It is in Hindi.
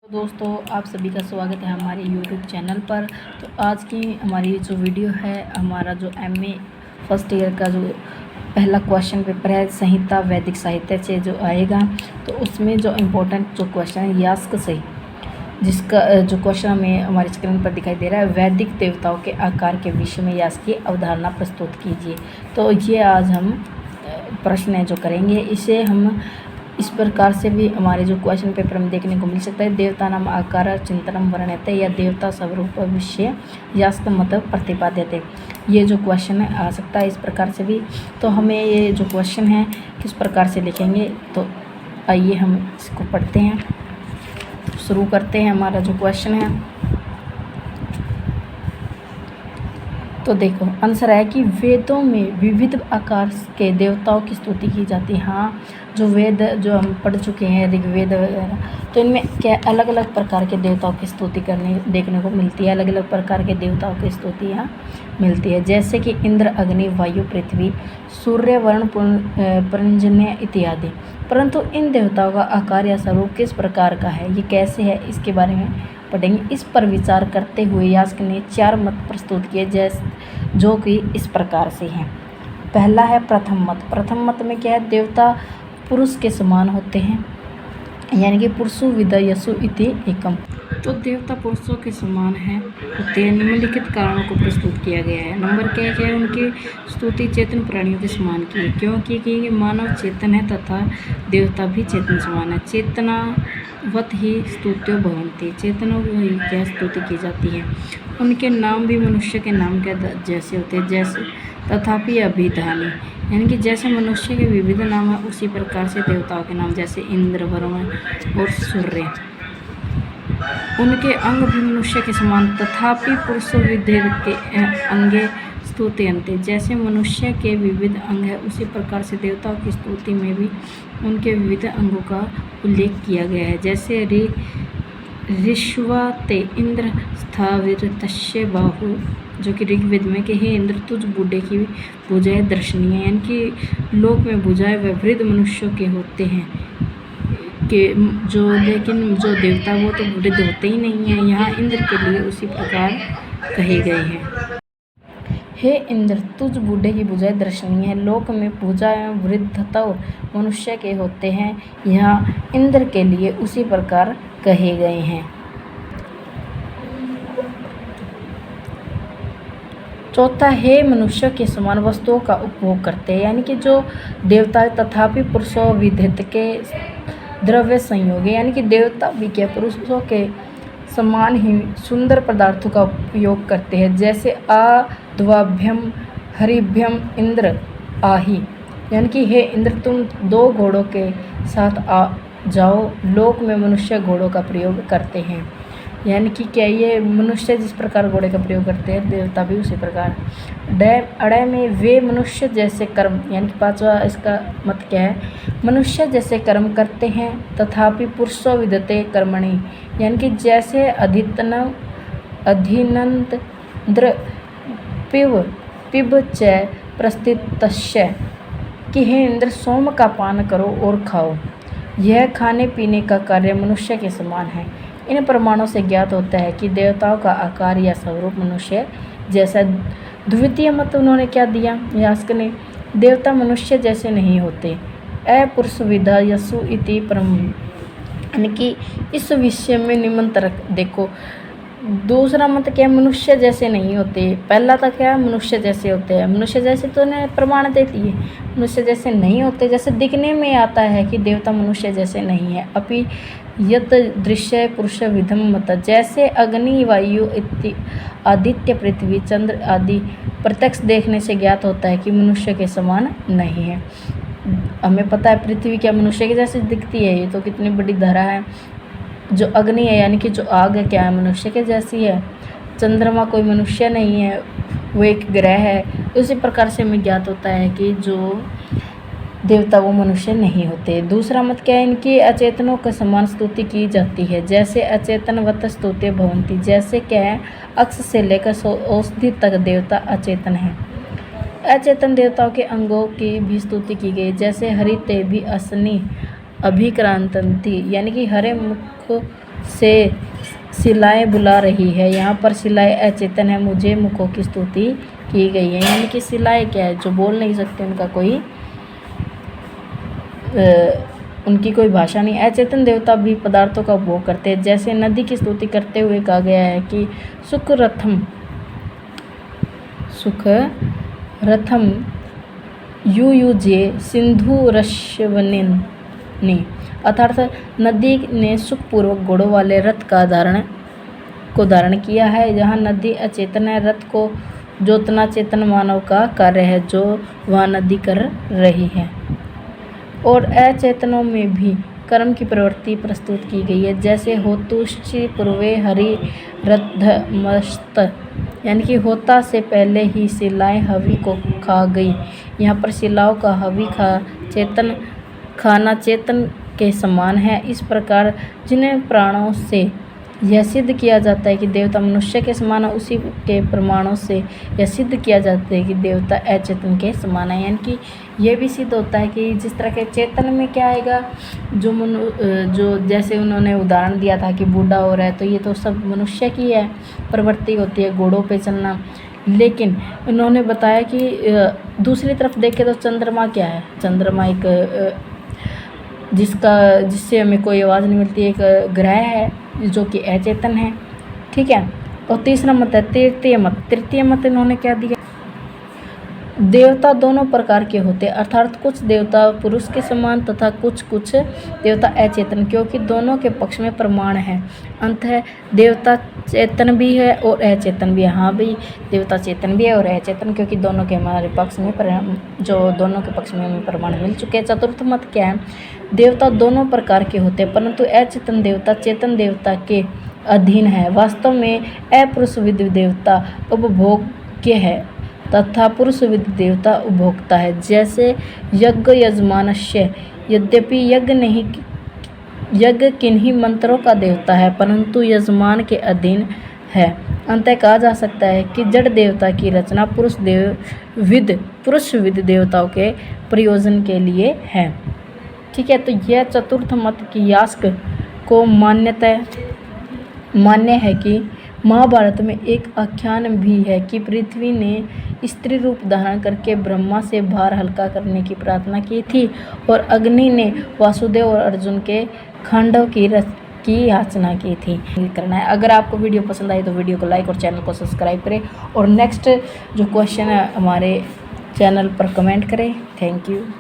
दोस्तों, आप सभी का स्वागत है हमारे YouTube चैनल पर। तो आज की हमारी जो वीडियो है, हमारा जो MA फर्स्ट ईयर का जो पहला क्वेश्चन पेपर है संहिता वैदिक साहित्य से जो आएगा, तो उसमें जो इम्पोर्टेंट जो क्वेश्चन है यास्क से, जिसका जो क्वेश्चन हमें हमारे स्क्रीन पर दिखाई दे रहा है, वैदिक देवताओं के आकार के विषय में यास्क की अवधारणा प्रस्तुत कीजिए। तो ये आज हम प्रश्न है जो करेंगे, इसे हम इस प्रकार से भी हमारे जो क्वेश्चन पेपर में देखने को मिल सकता है। देवता नाम आकार चिंतनम वर्ण्यते या देवता स्वरूप विषय यास्क मत प्रतिपाद्यते, ये जो क्वेश्चन है आ सकता है इस प्रकार से भी। तो हमें ये जो क्वेश्चन है किस प्रकार से लिखेंगे, तो आइए हम इसको पढ़ते हैं। शुरू करते हैं हमारा जो क्वेश्चन है। तो देखो आंसर है कि वेदों में विविध आकार के देवताओं की स्तुति की जाती है। हाँ, जो वेद जो हम पढ़ चुके हैं ऋग्वेद वगैरह, तो इनमें क्या अलग अलग प्रकार के देवताओं की स्तुति देखने को मिलती है। अलग अलग प्रकार के देवताओं की स्तुति यहाँ मिलती है, जैसे कि इंद्र, अग्नि, वायु, पृथ्वी, सूर्य, वरुण, पर्जन्य इत्यादि। परंतु इन देवताओं का आकार या स्वरूप किस प्रकार का है, ये कैसे है, इसके बारे में पढ़ेंगे। इस पर विचार करते हुए यास्क ने 4 मत प्रस्तुत किए, जो कि इस प्रकार से हैं। पहला है प्रथम मत। प्रथम मत में क्या है, देवता पुरुष के समान होते हैं, यानी कि पुरुषो विदयसु इति एकम। तो देवता पुरुषों के समान हैं होते हैं, निम्नलिखित कारणों को प्रस्तुत किया गया है। नंबर क्या है, उनकी स्तुति चेतन प्राणियों के समान की है, क्योंकि कि मानव चेतन है तथा देवता भी चेतन समान है। चेतनावत ही स्तुत्यो भवन्ति, चेतनों की ही क्या स्तुति की जाती है। उनके नाम भी मनुष्य के नाम के जैसे होते हैं, जैसे तथापि अभिधानी, यानी कि जैसे मनुष्य के विविध नाम है उसी प्रकार से देवताओं के नाम, जैसे इंद्र, वरुण और सूर्य। उनके अंग भी मनुष्य के समान, तथापि पुरुष विधेय के अंगे स्तुत्यन्ते, जैसे मनुष्य के विविध अंग है उसी प्रकार से देवताओं की स्तुति में भी उनके विविध अंगों का उल्लेख किया गया है। जैसे ऋष्वाते इंद्र स्थाविरतस्य बाहु, जो कि ऋग्वेद में कि हे इंद्र तुझ बूढ़े की भुजाएं दर्शनीय, यानी कि लोक में भुजाएं व वृद्ध मनुष्यों के होते हैं कि जो, लेकिन जो देवता वो तो वृद्ध होते ही नहीं हैं। यहाँ इंद्र के लिए उसी प्रकार कहे गए हैं। हे इंद्र तुझ बूढ़े की भुजाएं दर्शनीय है, लोक में भुजा एवं वृद्धता मनुष्य के होते हैं, यहाँ इंद्र के लिए उसी प्रकार कहे गए हैं। चौथा, हे मनुष्य के समान वस्तुओं का उपभोग करते हैं, यानी कि जो देवता तथापि पुरुषों विधित के द्रव्य संयोग है, यानी कि देवता भी क्या पुरुषों के समान ही सुंदर पदार्थों का उपयोग करते हैं। जैसे द्वाभ्यम हरिभ्यम इंद्र आही, यानी कि हे इंद्र तुम 2 घोड़ों के साथ आ जाओ, लोक में मनुष्य घोड़ों का प्रयोग करते हैं, यानी कि क्या ये मनुष्य जिस प्रकार घोड़े का प्रयोग करते हैं देवता भी उसी प्रकार। अड़य में वे मनुष्य जैसे कर्म, यानी कि 5वां इसका मत क्या है, मनुष्य जैसे कर्म करते हैं तथापि पुरुषो विदते कर्मणि, यानी कि जैसे अधिनंत द्र पिब च प्रस्थितस्य, कि हे इंद्र सोम का पान करो और खाओ, यह खाने पीने का कार्य मनुष्य के समान है। इन प्रमाणों से ज्ञात होता है कि देवताओं का आकार या स्वरूप मनुष्य जैसा। द्वितीय मत उन्होंने क्या दिया यास्क ने, देवता मनुष्य जैसे नहीं होते, अपुरुष विधा यसु इति परम, यानी कि इस विषय में निमंत्रक। देखो दूसरा मत क्या, मनुष्य जैसे नहीं होते। पहला था क्या, मनुष्य जैसे होते हैं। मनुष्य जैसे तो ने प्रमाण देती है, मनुष्य जैसे नहीं होते। जैसे दिखने में आता है कि देवता मनुष्य जैसे नहीं है। अपि यत दृश्य पुरुष विधम मत, जैसे अग्नि, वायु, आदित्य, पृथ्वी, चंद्र आदि प्रत्यक्ष देखने से ज्ञात होता है कि मनुष्य के समान नहीं है। हमें पता है पृथ्वी क्या मनुष्य के जैसे दिखती है, ये तो कितनी बड़ी धरा है। जो अग्नि है, यानी कि जो आग है, क्या है, मनुष्य के जैसी है। चंद्रमा कोई मनुष्य नहीं है, वो एक ग्रह है। उसी प्रकार से हमें ज्ञात होता है कि जो देवता वो मनुष्य नहीं होते। दूसरा मत क्या है, इनकी अचेतनों के समान स्तुति की जाती है, जैसे अचेतनवत स्तुत्य भवन्ति, जैसे क्या है अक्ष से लेकर औषधि तक देवता अचेतन है। अचेतन देवताओं के अंगों की भी स्तुति की गई, जैसे हरिते भी असनी अभिक्रांति, यानी कि हरे मुख से शिलाएँ बुला रही है। यहाँ पर शिलाएँ अचेतन है, मुझे मुखों की स्तुति की गई है। यानी कि शिलाएँ क्या है, जो बोल नहीं सकते, उनका कोई उनकी कोई भाषा नहीं। अचेतन देवता भी पदार्थों का उपभोग करते हैं। जैसे नदी की स्तुति करते हुए कहा गया है कि सुख रथम युयुजे सिंधुरश्वनिनि, अर्थात नदी ने सुखपूर्वक घोड़ों वाले रथ का धारण किया है। जहाँ नदी अचेतन है, रथ को जोतना चेतन मानव का कार्य है, जो वह नदी कर रही है। और अचेतनों में भी कर्म की प्रवृत्ति प्रस्तुत की गई है। जैसे होतुश्चि पूर्वे हरि रथमस्त, यानी कि होता से पहले ही शिलाएँ हवि को खा गई। यहाँ पर शिलाओं का हवि खाना चेतन के समान है। इस प्रकार जिन्हें प्राणों से यह सिद्ध किया जाता है कि देवता मनुष्य के समान है, उसी के प्रमाणों से यह सिद्ध किया जाता है कि देवता अचेतन के समान है। यानी कि यह भी सिद्ध होता है कि जिस तरह के चेतन में क्या आएगा, जो जैसे उन्होंने उदाहरण दिया था कि बूढ़ा हो रहा है, तो ये तो सब मनुष्य की है प्रवृत्ति होती है, घोड़ों पे चलना। लेकिन उन्होंने बताया कि दूसरी तरफ देखें तो चंद्रमा क्या है, चंद्रमा एक जिससे हमें कोई आवाज़ नहीं मिलती, एक ग्रह है जो कि अचेतन है। ठीक है। और तीसरा मत है तृतीय मत इन्होंने क्या दिया, देवता दोनों प्रकार के होते हैं, अर्थात कुछ देवता पुरुष के समान तथा कुछ देवता अचेतन, क्योंकि दोनों के पक्ष में प्रमाण है। अंत है, देवता चेतन भी है और अचेतन भी है। हाँ भाई, देवता चेतन भी है और अचेतन, क्योंकि दोनों के हमारे पक्ष में दोनों के पक्ष में हमें प्रमाण मिल चुके हैं। चतुर्थ मत क्या है, देवता दोनों प्रकार के होते हैं, परंतु अचेतन देवता चेतन देवता के अधीन है। वास्तव में अपुरुषविद देवता उपभोग्य है तथा पुरुषविद देवता उपभोक्ता है। जैसे यज्ञ यजमानस्य, यद्यपि यज्ञ किन्हीं मंत्रों का देवता है, परंतु यजमान के अधीन है। अंततः कहा जा सकता है कि जड़ देवता की रचना पुरुषविद देवताओं के प्रयोजन के लिए है। ठीक है। तो यह चतुर्थ मत की यास्क को मान्य है कि महाभारत में एक आख्यान भी है कि पृथ्वी ने स्त्री रूप धारण करके ब्रह्मा से भार हल्का करने की प्रार्थना की थी और अग्नि ने वासुदेव और अर्जुन के खांडव की याचना की थी। करना है। अगर आपको वीडियो पसंद आई तो वीडियो को लाइक और चैनल को सब्सक्राइब करें, और नेक्स्ट जो क्वेश्चन है हमारे चैनल पर कमेंट करें। Thank you.